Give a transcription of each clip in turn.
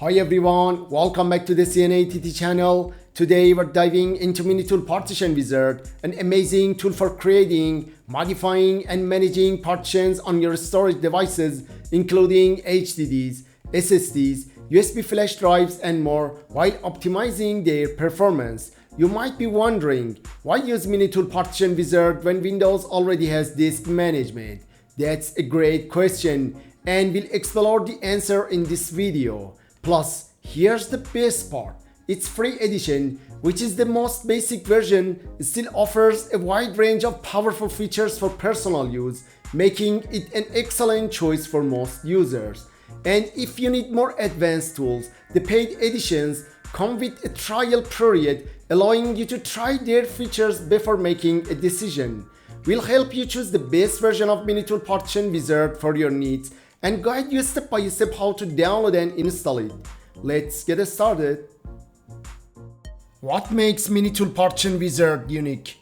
Hi everyone, welcome back to the CNATT channel. Today we're diving into MiniTool Partition Wizard, an amazing tool for creating, modifying and managing partitions on your storage devices, including HDDs, SSDs, USB flash drives and more, while optimizing their performance. You might be wondering, why use MiniTool Partition Wizard when Windows already has disk management? That's a great question, and we'll explore the answer in this video. Plus, here's the best part. Its free edition, which is the most basic version, still offers a wide range of powerful features for personal use, making it an excellent choice for most users. And if you need more advanced tools, the paid editions come with a trial period, allowing you to try their features before making a decision. We'll help you choose the best version of MiniTool Partition Wizard for your needs and guide you step by step how to download and install it. Let's get started. What makes MiniTool Partition Wizard unique?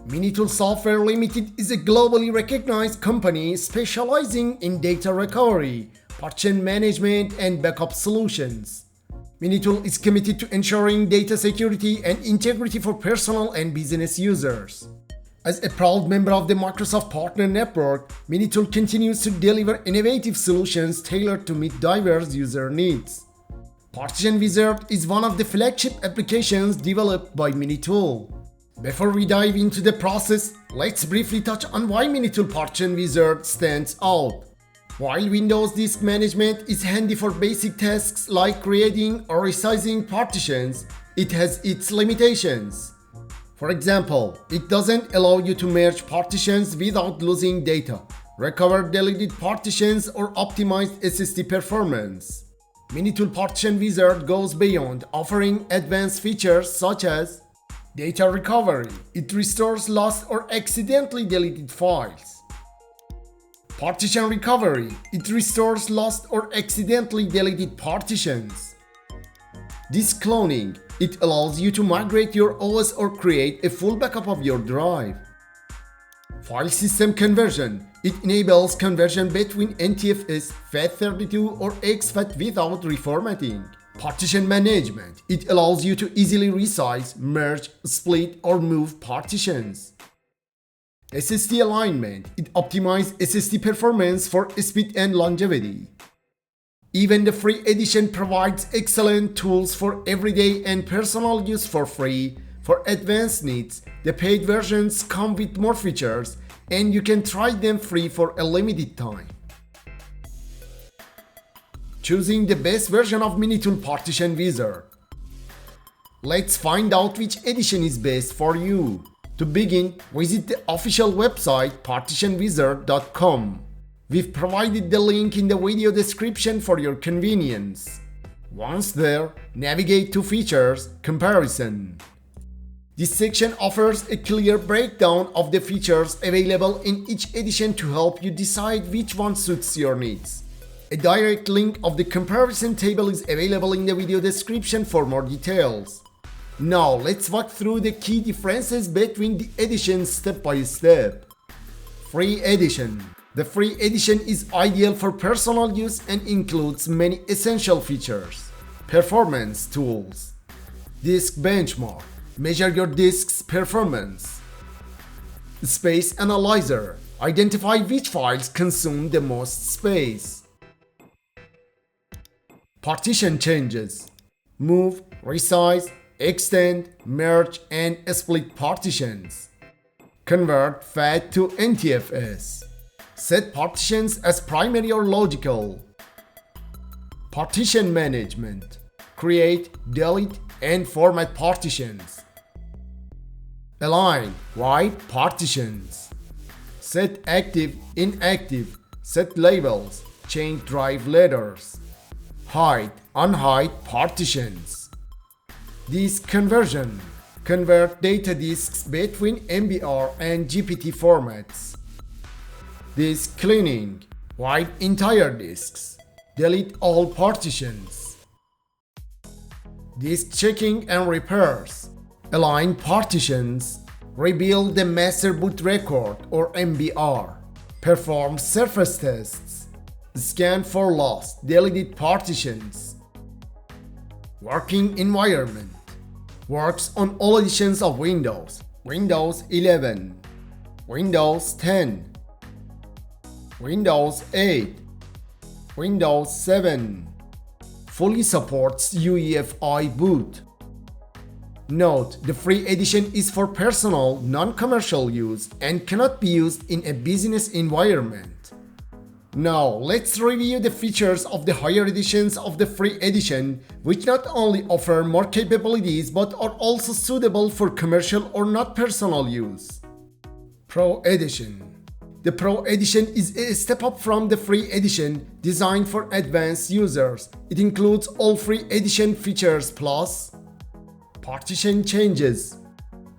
MiniTool Software Limited is a globally recognized company specializing in data recovery, partition management, and backup solutions. MiniTool is committed to ensuring data security and integrity for personal and business users. As a proud member of the Microsoft Partner Network, MiniTool continues to deliver innovative solutions tailored to meet diverse user needs. Partition Wizard is one of the flagship applications developed by MiniTool. Before we dive into the process, let's briefly touch on why MiniTool Partition Wizard stands out. While Windows Disk Management is handy for basic tasks like creating or resizing partitions, it has its limitations. For example, it doesn't allow you to merge partitions without losing data, recover deleted partitions, or optimize SSD performance. MiniTool Partition Wizard goes beyond, offering advanced features such as data recovery. It restores lost or accidentally deleted files. Partition recovery. It restores lost or accidentally deleted partitions. Disk cloning. It allows you to migrate your OS or create a full backup of your drive. File system conversion. It enables conversion between NTFS, FAT32 or exFAT without reformatting. Partition management. It allows you to easily resize, merge, split or move partitions. SSD alignment. It optimizes SSD performance for speed and longevity. Even the free edition provides excellent tools for everyday and personal use for free. For advanced needs, the paid versions come with more features, and you can try them free for a limited time. Choosing the best version of MiniTool Partition Wizard. Let's find out which edition is best for you. To begin, visit the official website partitionwizard.com. We've provided the link in the video description for your convenience. Once there, navigate to Features Comparison. This section offers a clear breakdown of the features available in each edition to help you decide which one suits your needs. A direct link of the comparison table is available in the video description for more details. Now let's walk through the key differences between the editions step by step. Free edition. The free edition is ideal for personal use and includes many essential features. Performance tools. Disk benchmark. Measure your disk's performance. Space analyzer. Identify which files consume the most space. Partition changes. Move, resize, extend, merge, and split partitions. Convert FAT to NTFS. Set partitions as primary or logical. Partition management. Create, delete, and format partitions. Align, write partitions. Set active, inactive. Set labels. Change drive letters. Hide, unhide partitions. Disk conversion. Convert data disks between MBR and GPT formats. Disk cleaning. Wipe entire disks. Delete all partitions. Disk checking and repairs. Align partitions. Rebuild the master boot record or MBR. Perform surface tests. Scan for lost, deleted partitions. Working environment. Works on all editions of Windows. Windows 11, Windows 10, Windows 8, Windows 7. Fully supports UEFI boot. Note: the free edition is for personal, non-commercial use and cannot be used in a business environment. Now, let's review the features of the higher editions of the free edition, which not only offer more capabilities but are also suitable for commercial or not personal use. Pro Edition. The Pro Edition is a step up from the free edition, designed for advanced users. It includes all free edition features plus partition changes,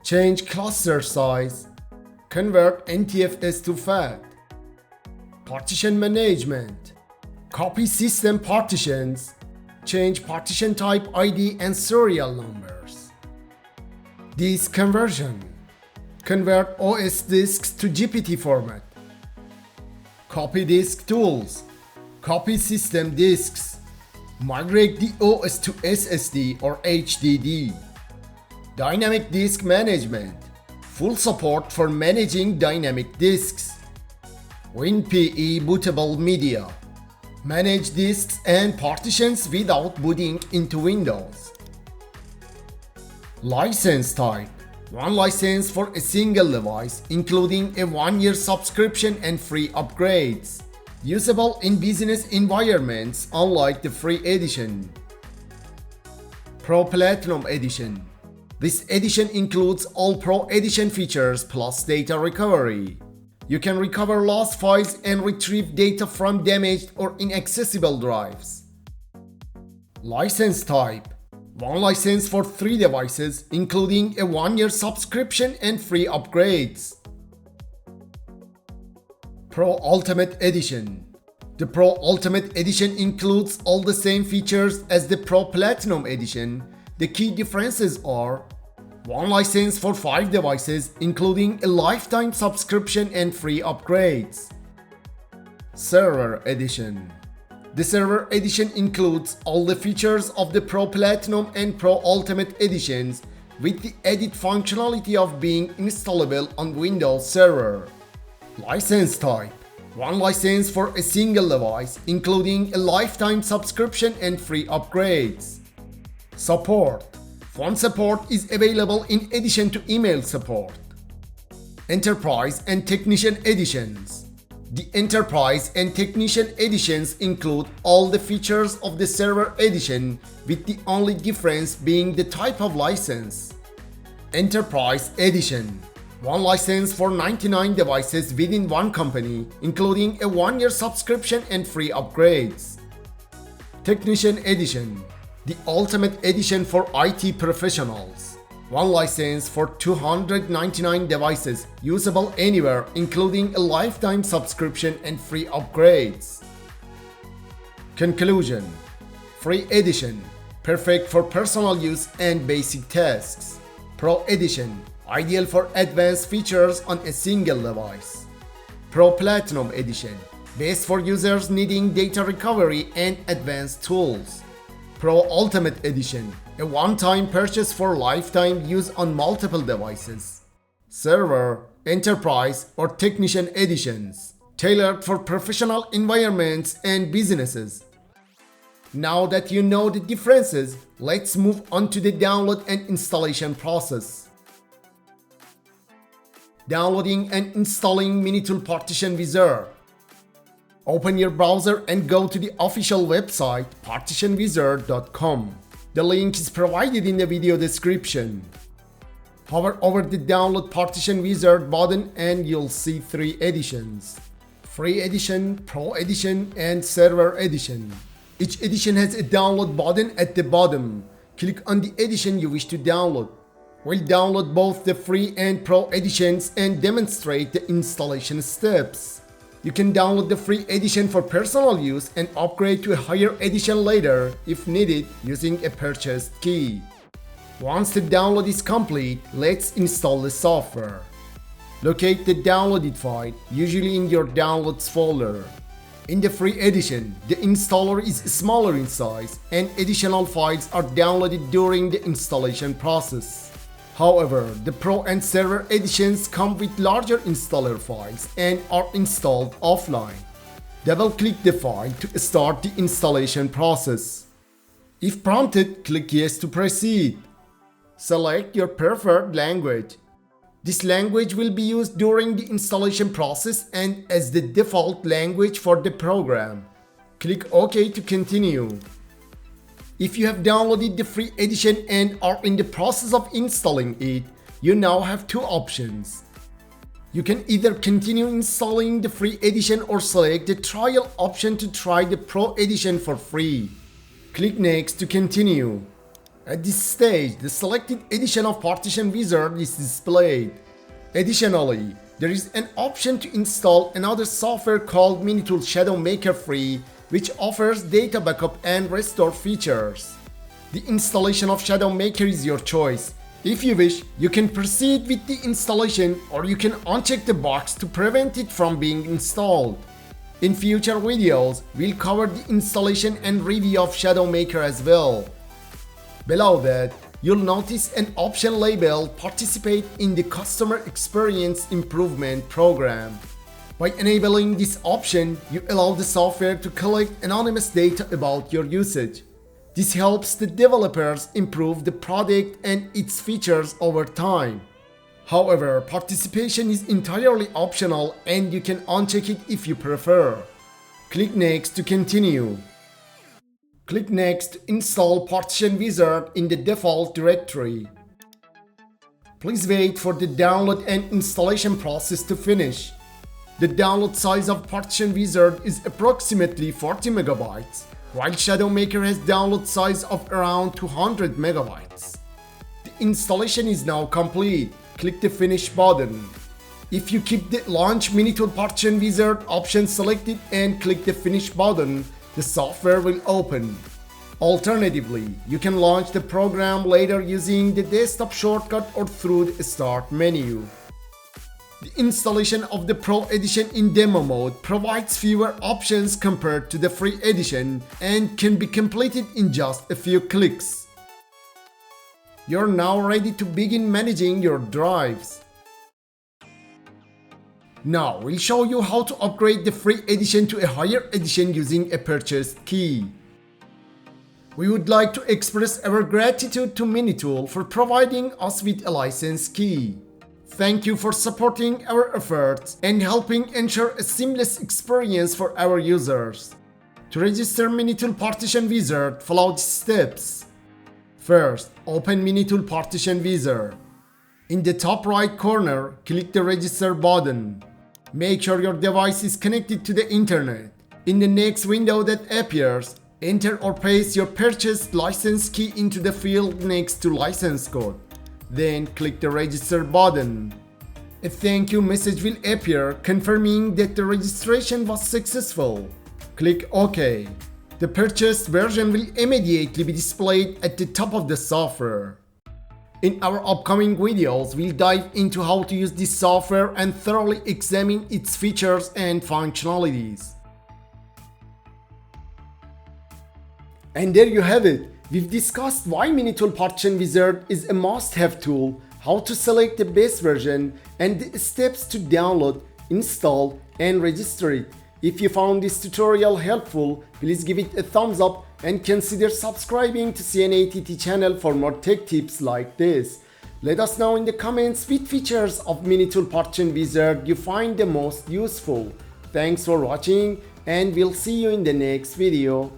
change cluster size, convert NTFS to FAT, partition management, copy system partitions, change partition type ID and serial numbers. Disk conversion, convert OS disks to GPT format, copy disk tools, copy system disks, migrate the OS to SSD or HDD. Dynamic disk management, full support for managing dynamic disks. WinPE bootable media, manage disks and partitions without booting into Windows. License type, one license for a single device, including a 1-year subscription and free upgrades. Usable in business environments, unlike the free edition. Pro Platinum Edition. This edition includes all Pro Edition features plus data recovery. You can recover lost files and retrieve data from damaged or inaccessible drives. License type, one license for 3 devices, including a 1-year subscription and free upgrades. Pro Ultimate Edition. The Pro Ultimate Edition includes all the same features as the Pro Platinum Edition. The key differences are: one license for 5 devices, including a lifetime subscription and free upgrades. Server Edition. The Server Edition includes all the features of the Pro Platinum and Pro Ultimate Editions, with the added functionality of being installable on Windows Server. License type, one license for a single device, including a lifetime subscription and free upgrades. Support. Phone support is available in addition to email support. Enterprise and Technician Editions. The Enterprise and Technician Editions include all the features of the Server Edition, with the only difference being the type of license. Enterprise Edition. One license for 99 devices within one company, including a 1-year subscription and free upgrades. Technician Edition. The Ultimate Edition for IT professionals. One license for 299 devices, usable anywhere, including a lifetime subscription and free upgrades. Conclusion. Free Edition, perfect for personal use and basic tasks. Pro Edition, ideal for advanced features on a single device. Pro Platinum Edition, best for users needing data recovery and advanced tools. Pro Ultimate Edition, a one-time purchase for lifetime use on multiple devices. Server, Enterprise, or Technician Editions, tailored for professional environments and businesses. Now that you know the differences, let's move on to the download and installation process. Downloading and installing MiniTool Partition Wizard. Open your browser and go to the official website partitionwizard.com. The link is provided in the video description. Hover over the Download Partition Wizard button and you'll see 3 editions: Free Edition, Pro Edition, and Server Edition. Each edition has a download button at the bottom. Click on the edition you wish to download. We'll download both the free and Pro editions and demonstrate the installation steps. You can download the free edition for personal use and upgrade to a higher edition later if needed using a purchased key. Once the download is complete, let's install the software. Locate the downloaded file, usually in your Downloads folder. In the free edition, the installer is smaller in size and additional files are downloaded during the installation process. However, the Pro and Server editions come with larger installer files and are installed offline. Double-click the file to start the installation process. If prompted, click Yes to proceed. Select your preferred language. This language will be used during the installation process and as the default language for the program. Click OK to continue. If you have downloaded the free edition and are in the process of installing it, you now have two options. You can either continue installing the free edition or select the trial option to try the Pro edition for free. Click Next to continue. At this stage, the selected edition of Partition Wizard is displayed. Additionally, there is an option to install another software called MiniTool Shadow Maker Free, which offers data backup and restore features. The installation of Shadow Maker is your choice. If you wish, you can proceed with the installation or you can uncheck the box to prevent it from being installed. In future videos, we'll cover the installation and review of Shadow Maker as well. Below that, you'll notice an option labeled Participate in the Customer Experience Improvement Program. By enabling this option, you allow the software to collect anonymous data about your usage. This helps the developers improve the product and its features over time. However, participation is entirely optional and you can uncheck it if you prefer. Click Next to continue. Click Next to install Partition Wizard in the default directory. Please wait for the download and installation process to finish. The download size of Partition Wizard is approximately 40 MB, while Shadow Maker has download size of around 200 MB. The installation is now complete. Click the Finish button. If you keep the Launch MiniTool Partition Wizard option selected and click the Finish button, the software will open. Alternatively, you can launch the program later using the desktop shortcut or through the Start menu. The installation of the Pro edition in demo mode provides fewer options compared to the free edition and can be completed in just a few clicks. You're now ready to begin managing your drives. Now we'll show you how to upgrade the free edition to a higher edition using a purchased key. We would like to express our gratitude to MiniTool for providing us with a license key. Thank you for supporting our efforts and helping ensure a seamless experience for our users. To register MiniTool Partition Wizard, follow these steps. First, open MiniTool Partition Wizard. In the top right corner, click the Register button. Make sure your device is connected to the internet. In the next window that appears, enter or paste your purchased license key into the field next to license code. Then click the Register button. A thank you message will appear confirming that the registration was successful. Click OK. The purchased version will immediately be displayed at the top of the software. In our upcoming videos, we'll dive into how to use this software and thoroughly examine its features and functionalities. And there you have it. We've discussed why MiniTool Partition Wizard is a must-have tool, how to select the best version, and the steps to download, install, and register it. If you found this tutorial helpful, please give it a thumbs up and consider subscribing to CNATT channel for more tech tips like this. Let us know in the comments which features of MiniTool Partition Wizard you find the most useful. Thanks for watching and we'll see you in the next video.